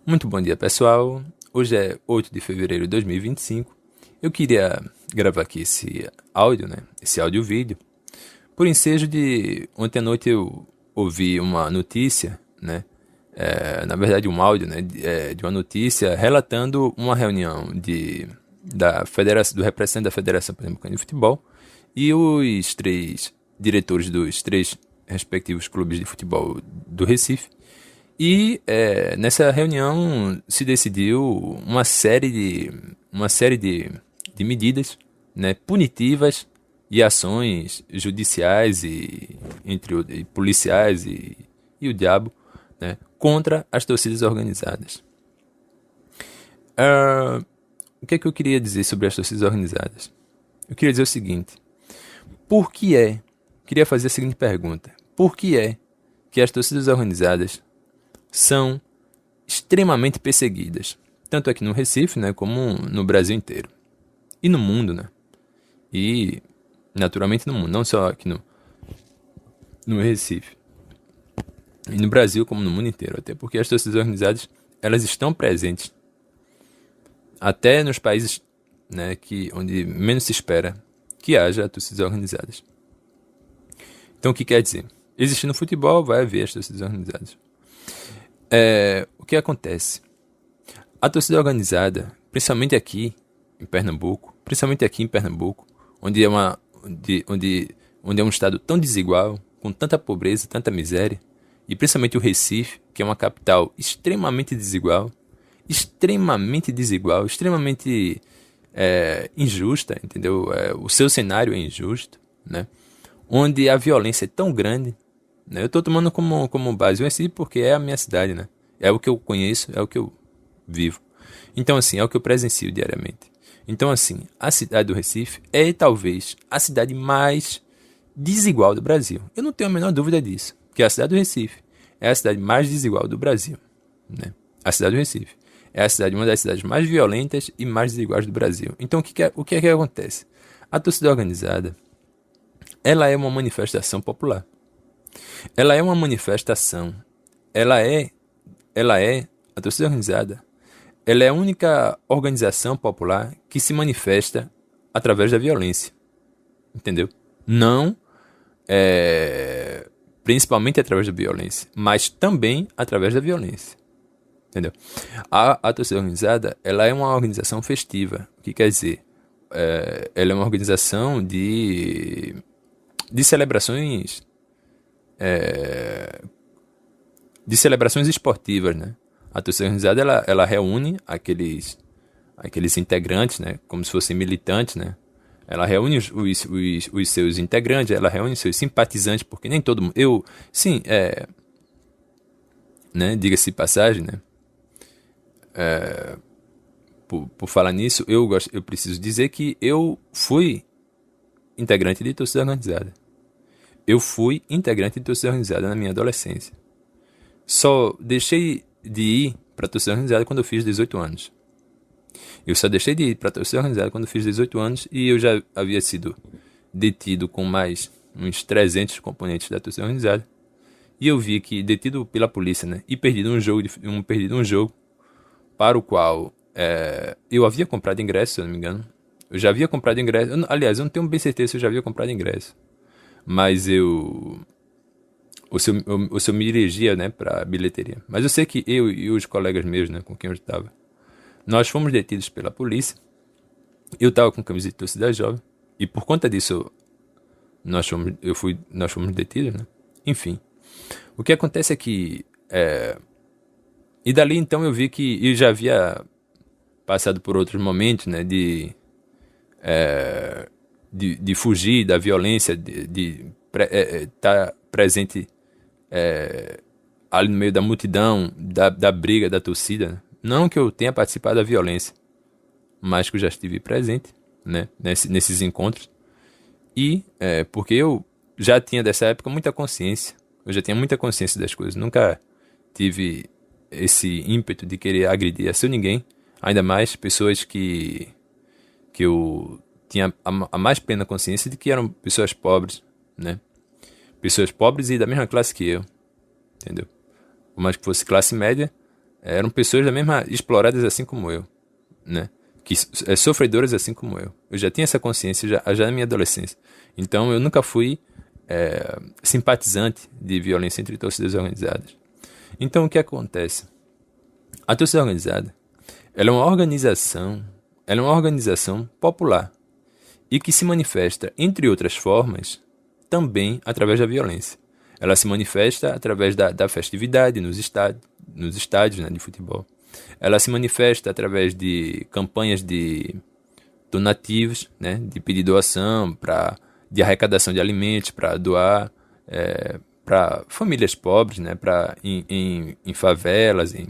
Muito bom dia, pessoal. Hoje é 8 de fevereiro de 2025. Eu queria gravar aqui esse áudio, né? Esse áudio-vídeo. Por ensejo de ontem à noite eu ouvi uma notícia, né? Na verdade, um áudio, né? De uma notícia relatando uma reunião da federação, do representante da Federação Pernambucana de Futebol e os três diretores dos três respectivos clubes de futebol do Recife. E nessa reunião se decidiu uma série de medidas, né, punitivas e ações judiciais e policiais e o diabo, né, contra as torcidas organizadas. O que é que eu queria dizer sobre as torcidas organizadas? Eu queria dizer o seguinte: por que queria fazer a seguinte pergunta: por que é que as torcidas organizadas são extremamente perseguidas, tanto aqui no Recife, né, como no Brasil inteiro e no mundo, né? E naturalmente no mundo, não só aqui no Recife e no Brasil, como no mundo inteiro, até porque as torcidas organizadas elas estão presentes até nos países, né, onde menos se espera que haja torcidas organizadas. Então o que quer dizer? Existe no futebol, vai haver as torcidas organizadas. O que acontece? A torcida organizada, principalmente aqui em Pernambuco, onde é um estado tão desigual, com tanta pobreza, tanta miséria, e principalmente o Recife, que é uma capital extremamente desigual, extremamente injusta, entendeu? O seu cenário é injusto, né? Onde a violência é tão grande, né? Eu estou tomando como base o Recife porque é a minha cidade, né? É o que eu conheço, é o que eu vivo. Então, assim, é o que eu presencio diariamente. Então, assim, a cidade do Recife é talvez a cidade mais desigual do Brasil. Eu não tenho a menor dúvida disso, que a cidade do Recife é a cidade mais desigual do Brasil, né? A cidade do Recife é uma das cidades mais violentas e mais desiguais do Brasil. Então, o que é que acontece? A torcida organizada, ela é uma manifestação popular. Ela é uma manifestação. Ela é, a torcida organizada, ela é a única organização popular que se manifesta através da violência. Entendeu? Não principalmente através da violência, mas também através da violência. Entendeu? A torcida organizada, ela é uma organização festiva. O que quer dizer? Ela é uma organização de celebrações de celebrações esportivas, né? A torcida organizada ela reúne aqueles integrantes, né? Como se fossem militantes, né? Ela reúne os seus integrantes, ela reúne os seus simpatizantes, porque nem todo mundo. Sim, né? Diga-se de passagem, né? Por falar nisso, eu preciso dizer que eu fui integrante de torcida organizada. Eu fui integrante de torcida organizada na minha adolescência. Só deixei de ir para a torcida organizada quando eu fiz 18 anos. Eu só deixei de ir para a torcida organizada quando eu fiz 18 anos e eu já havia sido detido com mais uns 300 componentes da torcida organizada. E eu vi que detido pela polícia, né, e perdido um jogo para o qual eu havia comprado ingresso, se eu não me engano. Eu já havia comprado ingresso. Aliás, eu não tenho bem certeza se eu já havia comprado ingresso. Mas o seu me dirigia, né, para bilheteria. Mas eu sei que eu e os colegas meus, né, com quem eu estava, nós fomos detidos pela polícia. Eu estava com camiseta de torcida jovem e por conta disso nós fomos detidos, né? Enfim, o que acontece é que e dali então eu vi que eu já havia passado por outros momentos, né, de fugir da violência, de estar presente ali no meio da multidão, da briga, da torcida, né? Não que eu tenha participado da violência, mas que eu já estive presente, né, nesses encontros. E porque eu já tinha dessa época muita consciência. Eu já tinha muita consciência das coisas. Nunca tive esse ímpeto de querer agredir a seu ninguém. Ainda mais pessoas que eu tinha a mais plena consciência de que eram pessoas pobres, né? Pessoas pobres e da mesma classe que eu, entendeu? Por mais que fosse classe média, eram pessoas da mesma exploradas assim como eu, né? Que sofredoras assim como eu. Eu já tinha essa consciência já na minha adolescência. Então eu nunca fui simpatizante de violência entre torcidas organizadas. Então o que acontece? A torcida organizada, ela é uma organização popular e que se manifesta, entre outras formas, também através da violência. Ela se manifesta através da festividade nos estádios, né, de futebol. Ela se manifesta através de campanhas de donativos, né, de pedir doação, de arrecadação de alimentos para doar para famílias pobres, né, em favelas, em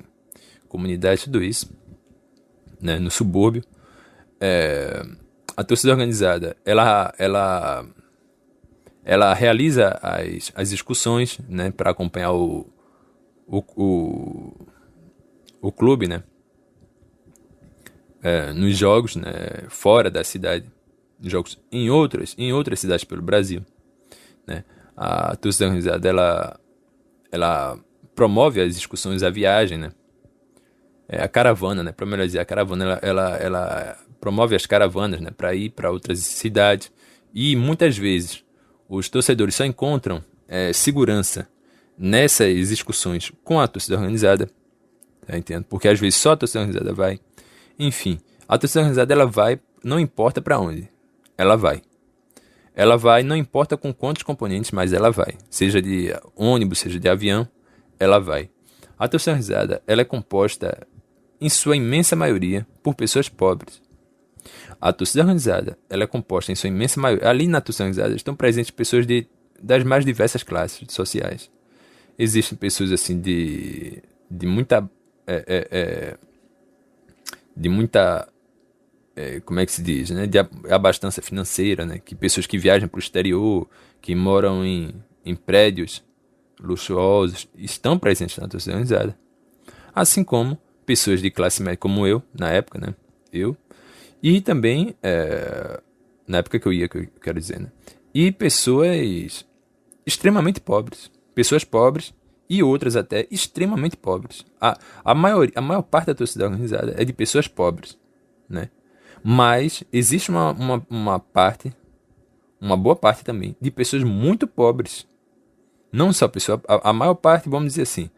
comunidades, tudo isso, né, no subúrbio. A torcida organizada, ela realiza as discussões, né, para acompanhar o clube, né, nos jogos, né, fora da cidade, jogos em outras cidades pelo Brasil, né. A torcida organizada, ela promove as discussões, a viagem, né, a caravana, né, para melhor dizer, a caravana, ela promove as caravanas, né, para ir para outras cidades, e muitas vezes os torcedores só encontram segurança nessas discussões com a torcida organizada, tá entendendo? Porque às vezes só a torcida organizada vai. Enfim, a torcida organizada, ela vai, não importa para onde, ela vai. Ela vai, não importa com quantos componentes, mas ela vai. Seja de ônibus, seja de avião, ela vai. A torcida organizada, ela é composta, em sua imensa maioria, por pessoas pobres. A torcida organizada, ela é composta em sua imensa maioria. Ali na torcida organizada estão presentes pessoas das mais diversas classes sociais. Existem pessoas assim de muita como é que se diz, né? De abastança financeira, né? Que pessoas que viajam para o exterior, que moram em prédios luxuosos, estão presentes na torcida organizada. Assim como pessoas de classe média, como eu, na época, né? E também, na época que eu quero dizer, né? E pessoas extremamente pobres. Pessoas pobres e outras até extremamente pobres. A maior parte da torcida organizada é de pessoas pobres, né? Mas existe uma parte, uma boa parte também, de pessoas muito pobres. Não só pessoas, a maior parte, vamos dizer assim,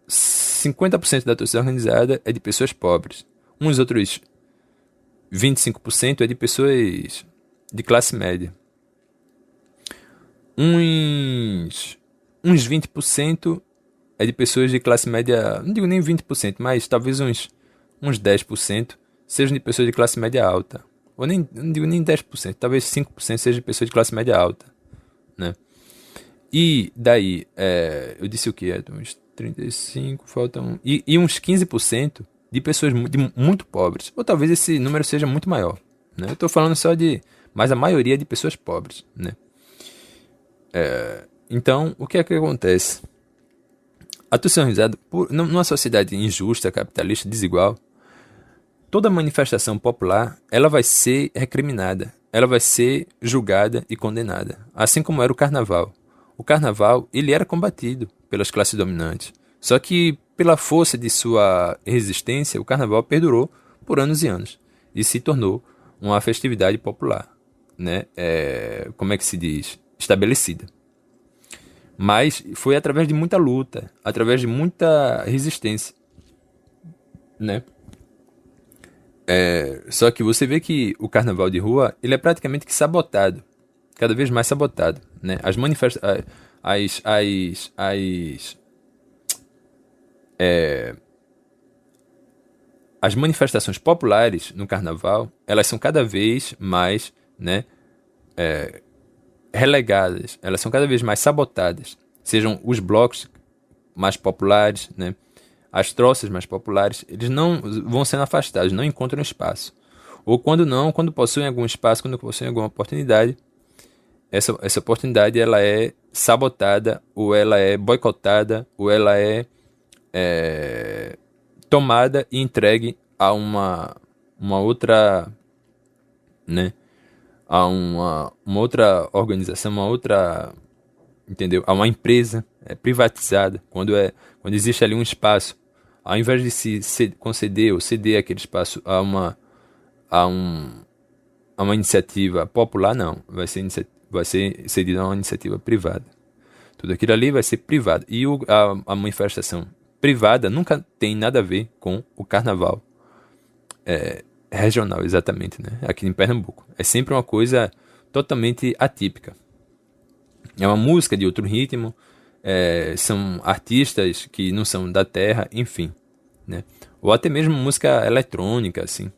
50% da torcida organizada é de pessoas pobres. Uns outros 25% é de pessoas de classe média. Uns 20% é de pessoas de classe média, não digo nem 20%, mas talvez uns 10% sejam de pessoas de classe média alta. Ou não digo nem 10%, talvez 5% sejam de pessoas de classe média alta, né? E daí, eu disse o quê? Uns 35, faltam... E uns 15% de pessoas muito pobres. Ou talvez esse número seja muito maior, né? Eu estou falando só mas a maioria é de pessoas pobres, né? Então, o que é que acontece? A torcida organizada, numa sociedade injusta, capitalista, desigual, toda manifestação popular, ela vai ser recriminada, ela vai ser julgada e condenada, assim como era o carnaval. O carnaval, ele era combatido pelas classes dominantes, só que pela força de sua resistência, o carnaval perdurou por anos e anos e se tornou uma festividade popular, né? Como é que se diz? Estabelecida. Mas foi através de muita luta, através de muita resistência, né? Só que você vê que o carnaval de rua, ele é praticamente que sabotado, cada vez mais sabotado, né? As manifestações, as manifestações populares no carnaval, elas são cada vez mais, né, relegadas, elas são cada vez mais sabotadas, sejam os blocos mais populares, né, as troças mais populares, eles não vão sendo afastados, não encontram espaço. Ou quando possuem algum espaço, quando possuem alguma oportunidade, essa oportunidade ela é sabotada, ou ela é boicotada, ou ela é tomada e entregue a uma outra, né, a uma outra organização, entendeu? A uma empresa privatizada, quando quando existe ali um espaço, ao invés de se conceder ou ceder aquele espaço a, um, a uma iniciativa popular, não, vai ser cedido a uma iniciativa privada. Tudo aquilo ali vai ser privado. E a manifestação privada nunca tem nada a ver com o carnaval regional, exatamente, né? Aqui em Pernambuco. É sempre uma coisa totalmente atípica. É uma música de outro ritmo, são artistas que não são da terra, enfim, né? Ou até mesmo música eletrônica, assim.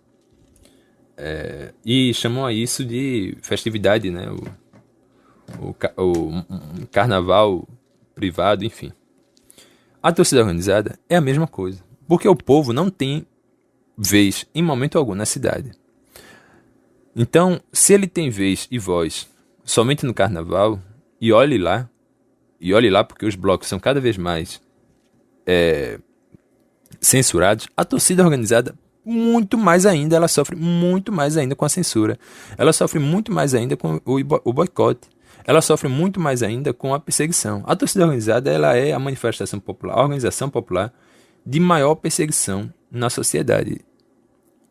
E chamam a isso de festividade, né? Um carnaval privado, enfim. A torcida organizada é a mesma coisa, porque o povo não tem vez em momento algum na cidade. Então, se ele tem vez e voz somente no carnaval, e olhe lá porque os blocos são cada vez mais censurados, a torcida organizada muito mais ainda, ela sofre muito mais ainda com a censura. Ela sofre muito mais ainda com o boicote. Ela sofre muito mais ainda com a perseguição. A torcida organizada, ela é a manifestação popular, a organização popular de maior perseguição na sociedade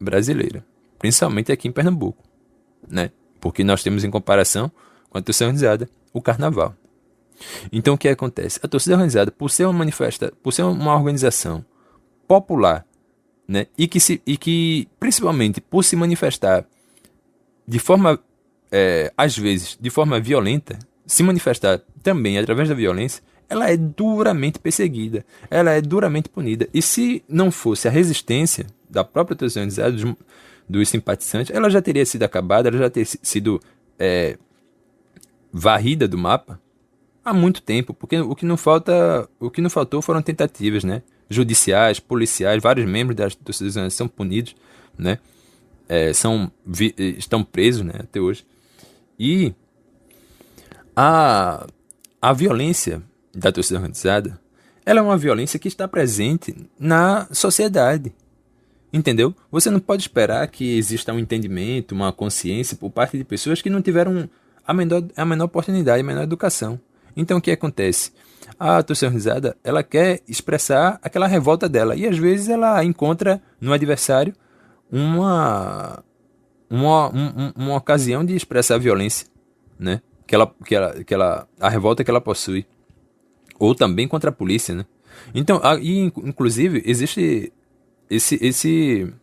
brasileira, principalmente aqui em Pernambuco, né? Porque nós temos em comparação com a torcida organizada o carnaval. Então o que acontece? A torcida organizada, por ser uma organização popular, né? E que principalmente por se manifestar de forma, às vezes, de forma violenta, se manifestar também através da violência, ela é duramente perseguida, ela é duramente punida. E se não fosse a resistência da própria torcida organizada, dos simpatizantes, ela já teria sido acabada, ela já teria sido varrida do mapa há muito tempo, porque o que não faltou foram tentativas, né? Judiciais, policiais, vários membros das torcidas organizadas são punidos, né? Estão presos, né, até hoje. E a violência da torcida organizada, ela é uma violência que está presente na sociedade, entendeu? Você não pode esperar que exista um entendimento, uma consciência por parte de pessoas que não tiveram a menor oportunidade, a menor educação. Então o que acontece? A torcida organizada, ela quer expressar aquela revolta dela, e às vezes ela encontra no adversário uma ocasião de expressar a violência, né? A revolta que ela possui, ou também contra a polícia, né? Então, inclusive existe esse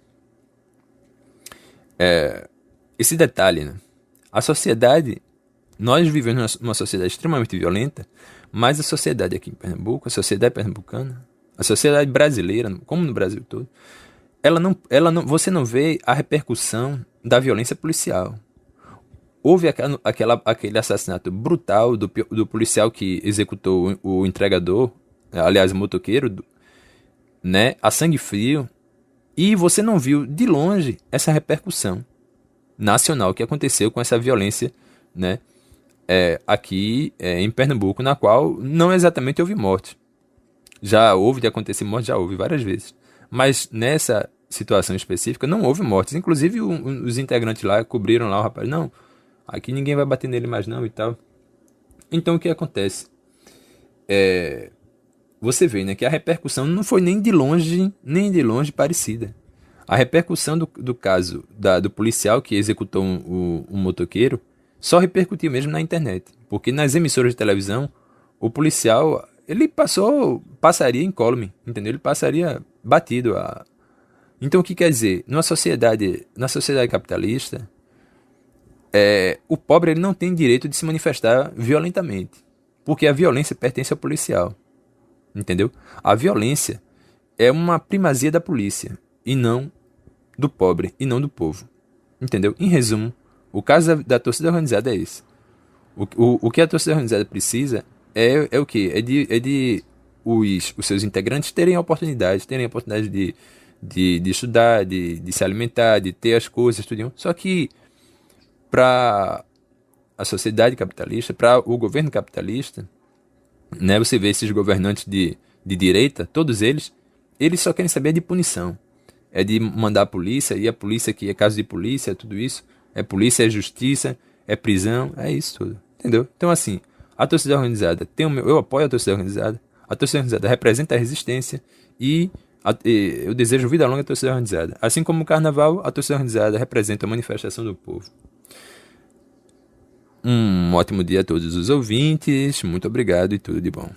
detalhe, né? A sociedade, nós vivemos numa sociedade extremamente violenta, mas a sociedade aqui em Pernambuco, a sociedade pernambucana, a sociedade brasileira, como no Brasil todo, você não vê a repercussão da violência policial. Houve aquele assassinato brutal do policial que executou o entregador, aliás, o motoqueiro, né, a sangue frio, e você não viu de longe essa repercussão nacional que aconteceu com essa violência, né, aqui em Pernambuco, na qual não exatamente houve morte. Já houve de acontecer morte, já houve várias vezes. Mas nessa situação específica não houve mortes. Inclusive os integrantes lá cobriram lá o rapaz. Não, aqui ninguém vai bater nele mais não e tal. Então o que acontece? Você vê, né, que a repercussão não foi nem de longe parecida. A repercussão do caso do policial que executou um motoqueiro só repercutiu mesmo na internet. Porque nas emissoras de televisão, o policial, ele passaria incólume, entendeu? Ele passaria batido. Então o que quer dizer? Na sociedade capitalista, o pobre ele não tem direito de se manifestar violentamente, porque a violência pertence ao policial, entendeu? A violência é uma primazia da polícia, e não do pobre, e não do povo, entendeu? Em resumo, o caso da torcida organizada é esse. O que a torcida organizada precisa é o quê? É de os seus integrantes terem a oportunidade de estudar, de se alimentar, de ter as coisas, tudo. Só que para a sociedade capitalista, para o governo capitalista, né, você vê esses governantes de direita, todos eles só querem saber de punição. É de mandar a polícia, e a polícia que é caso de polícia, tudo isso. É polícia, é justiça, é prisão, é isso tudo. Entendeu? Então assim, a torcida organizada, eu apoio a torcida organizada. a torcida organizada representa a resistência e eu desejo vida longa à torcida organizada. Assim como o carnaval, a torcida organizada representa a manifestação do povo. Um ótimo dia a todos os ouvintes, muito obrigado e tudo de bom.